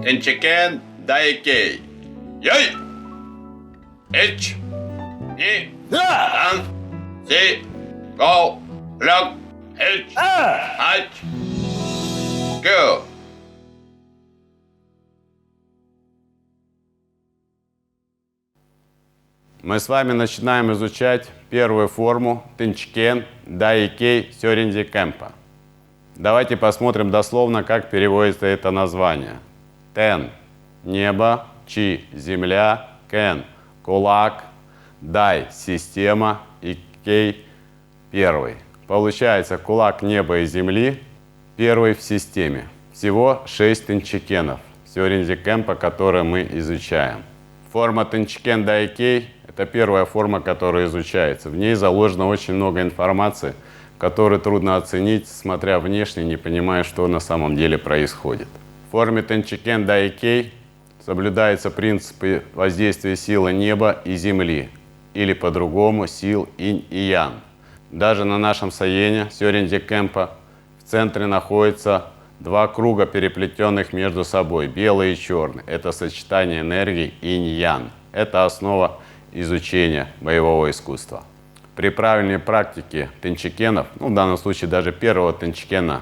Тенчикен дайкей. Йой! Эч! Ни! Ан! Си! Го! Лёг! Эч! Ач! Го! Мы с вами начинаем изучать первую форму Тенчикен дайкей сёринзи кэмпа. Давайте посмотрим дословно, как переводится это название. Тен – небо, чи – земля, кен – кулак, дай – система и кей – первый. Получается кулак неба и земли, первый в системе. Всего 6 тенчикенов сёринзи кэмпа, которые мы изучаем. Форма Тенчикен дайкей – это первая форма, которая изучается. В ней заложено очень много информации, которую трудно оценить, смотря внешне, не понимая, что на самом деле происходит. В форме Тенчикен дайкей соблюдаются принципы воздействия силы неба и земли, или по-другому сил инь и ян. Даже на нашем саене сёринзи кэмпа в центре находится два круга, переплетенных между собой, белый и черный. Это сочетание энергий инь-ян. Это основа изучения боевого искусства. При правильной практике тенчикенов, в данном случае даже первого тенчикена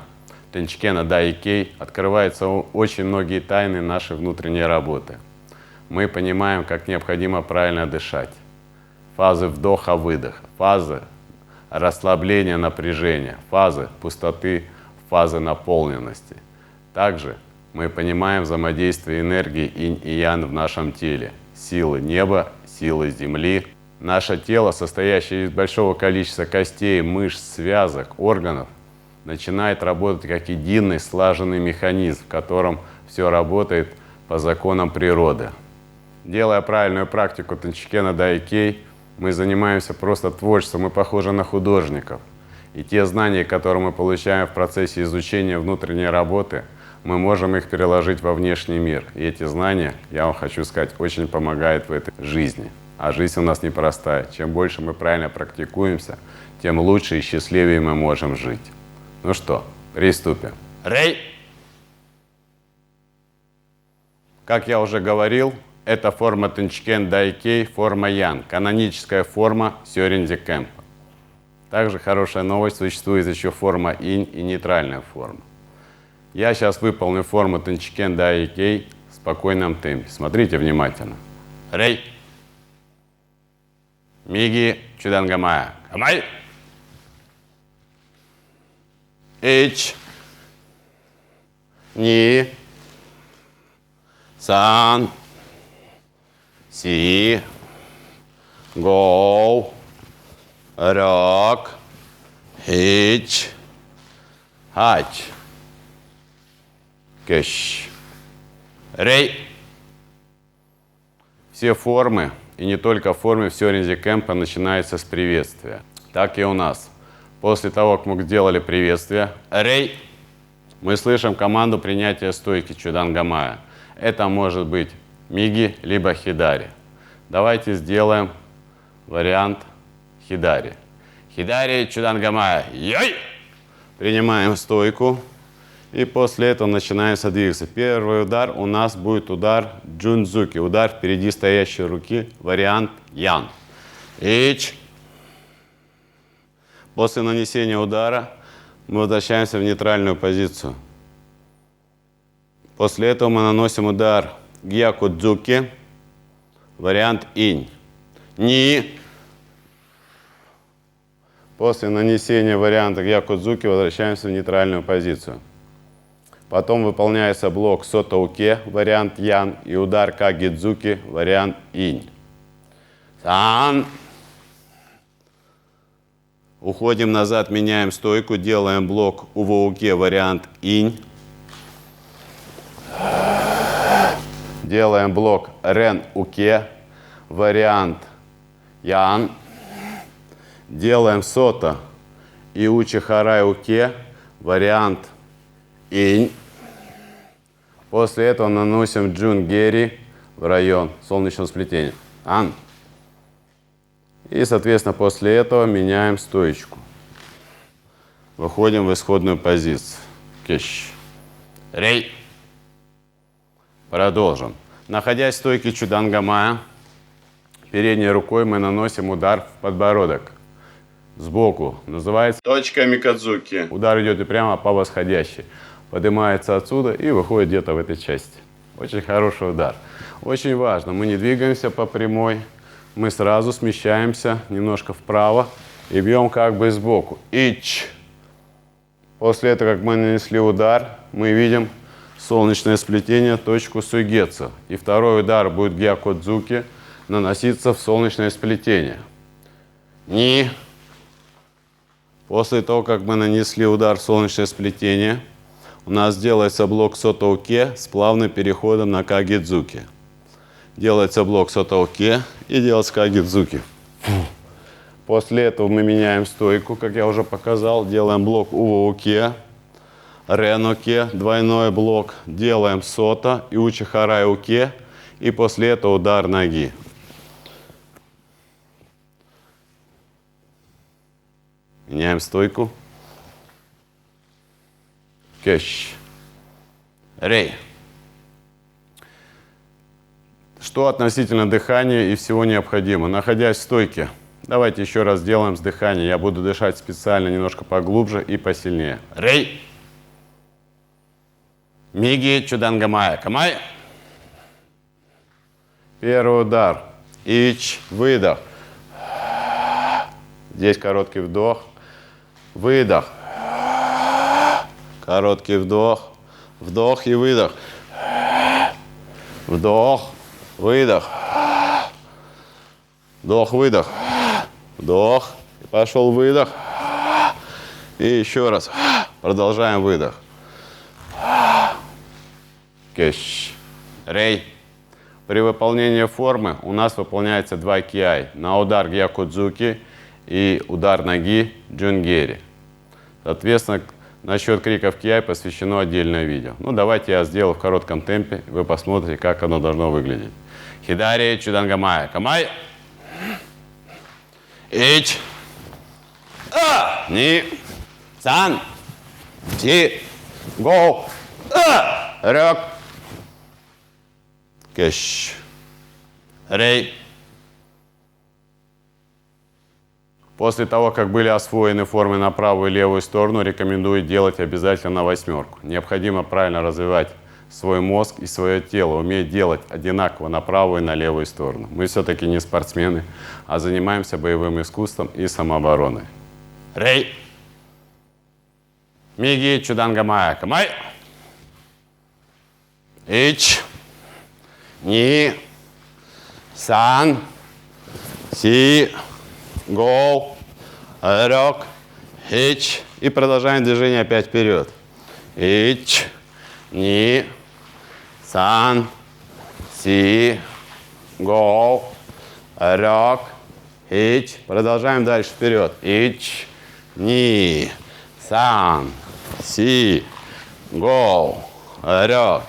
дайкей, открываются очень многие тайны нашей внутренней работы. Мы понимаем, как необходимо правильно дышать. Фазы вдоха-выдоха, фазы расслабления напряжения, фазы пустоты, фазы наполненности. Также мы понимаем взаимодействие энергии инь и ян в нашем теле, силы неба, силы земли. Наше тело, состоящее из большого количества костей, мышц, связок, органов, начинает работать как единый слаженный механизм, в котором все работает по законам природы. Делая правильную практику Тенчикена дайкей, мы занимаемся просто творчеством, мы похожи на художников. И те знания, которые мы получаем в процессе изучения внутренней работы, мы можем их переложить во внешний мир. И эти знания, я вам хочу сказать, очень помогают в этой жизни. А жизнь у нас непростая. Чем больше мы правильно практикуемся, тем лучше и счастливее мы можем жить. Ну что, приступим. Рей! Как я уже говорил, это форма Тенчикен дайкей, форма ян, каноническая форма сёринзи кэмпа. Также хорошая новость, существует еще форма инь и нейтральная форма. Я сейчас выполню форму Тенчикен дайкей в спокойном темпе. Смотрите внимательно. Рей! Миги чудангамая. Камай! Эч! Ни! Сан! Си! Гоу! Рок! Хич! Хач! Кэш! Рей! Все формы, и не только формы в сёринзи кэмпа, начинаются с приветствия. Так и у нас. После того, как мы сделали приветствие, рей, мы слышим команду принятия стойки чудангамая. Это может быть миги, либо хидари. Давайте сделаем вариант хидари. Хидари чудангамая. Йой! Принимаем стойку. И после этого начинаем двигаться. Первый удар у нас будет удар джунзуки. Удар впереди стоящей руки. Вариант ян. Ич. После нанесения удара мы возвращаемся в нейтральную позицию. После этого мы наносим удар гьякудзуки. Вариант инь. Ни. После нанесения варианта гьякудзуки возвращаемся в нейтральную позицию. Потом выполняется блок сотоуке, вариант ян, и удар кагидзуки, вариант инь. Сан. Уходим назад, меняем стойку, делаем блок увоуке, вариант инь. Делаем блок рен-уке, вариант ян. Делаем сото и учи-харай-уке, вариант инь. После этого наносим джунгери в район солнечного сплетения. Ан. И, соответственно, после этого меняем стоечку. Выходим в исходную позицию. Кеш. Рей. Продолжим. Находясь в стойке чудангамая, передней рукой мы наносим удар в подбородок. Сбоку. Называется точка микадзуки. Удар идет и прямо по восходящей. Поднимается отсюда и выходит где-то в этой части. Очень хороший удар. Очень важно, мы не двигаемся по прямой. Мы сразу смещаемся немножко вправо и бьем как бы сбоку. Ич. После этого, как мы нанесли удар, мы видим солнечное сплетение, точку сугетсу. И второй удар будет гякодзуки наноситься в солнечное сплетение. Ни. После того, как мы нанесли удар в солнечное сплетение, у нас делается блок сотоуке с плавным переходом на кагидзуки. Делается блок сотоуке и делается кагидзуки. После этого мы меняем стойку, как я уже показал, делаем блок увоуке, реноке, двойной блок, делаем сота и учихарай-уке, и после этого удар ноги. Меняем стойку. Кэш. Рей. Что относительно дыхания и всего необходимо? Находясь в стойке, давайте еще раз сделаем с дыханием. Я буду дышать специально немножко поглубже и посильнее. Рей. Миги чудангамая. Камай. Первый удар. Ич. Выдох. Здесь короткий вдох. Выдох. Короткий вдох. Вдох и выдох. Вдох. Выдох. Вдох, выдох. Вдох. И пошел выдох. И еще раз. Продолжаем выдох. Кэш. Рей. При выполнении формы у нас выполняется 2 киай. На удар гякудзуки и удар ноги джунгери. Соответственно, насчет криков киай посвящено отдельное видео. Ну, давайте я сделаю в коротком темпе, вы посмотрите, как оно должно выглядеть. Хидари чудангамая. Камай. Ич. Ни. Сан. Си. Го. Рёк. Кэш. Рей. После того, как были освоены формы на правую и левую сторону, рекомендую делать обязательно на 8. Необходимо правильно развивать свой мозг и свое тело, уметь делать одинаково на правую и на левую сторону. Мы все-таки не спортсмены, а занимаемся боевым искусством и самообороной. Рей. Миги чудангамая. Камай. Ич. Ни. Сан. Си. Go, рёк, ич. И продолжаем движение опять вперед. Ич, ни, сан, си, go, рёк, ич. Продолжаем дальше вперед. Ич, ни, сан, си, go, рёк,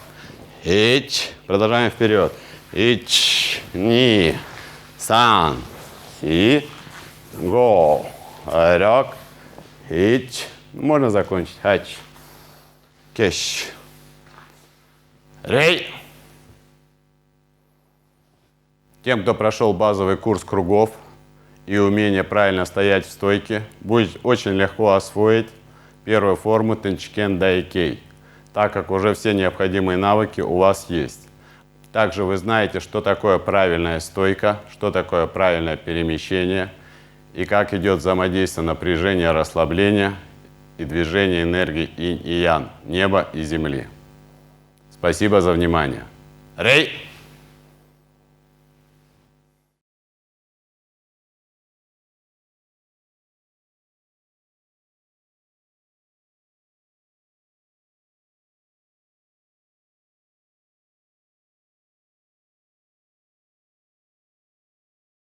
ич. Продолжаем вперед. Ич, ни, сан, си, го, рёк, ич. Можно закончить. Хач. Кэш. Рей. Тем, кто прошел базовый курс кругов и умение правильно стоять в стойке, будет очень легко освоить первую форму тенчикен дайкей, так как уже все необходимые навыки у вас есть. Также вы знаете, что такое правильная стойка, что такое правильное перемещение и как идет взаимодействие напряжения, расслабления и движения энергии инь и ян, неба и земли. Спасибо за внимание. Рей!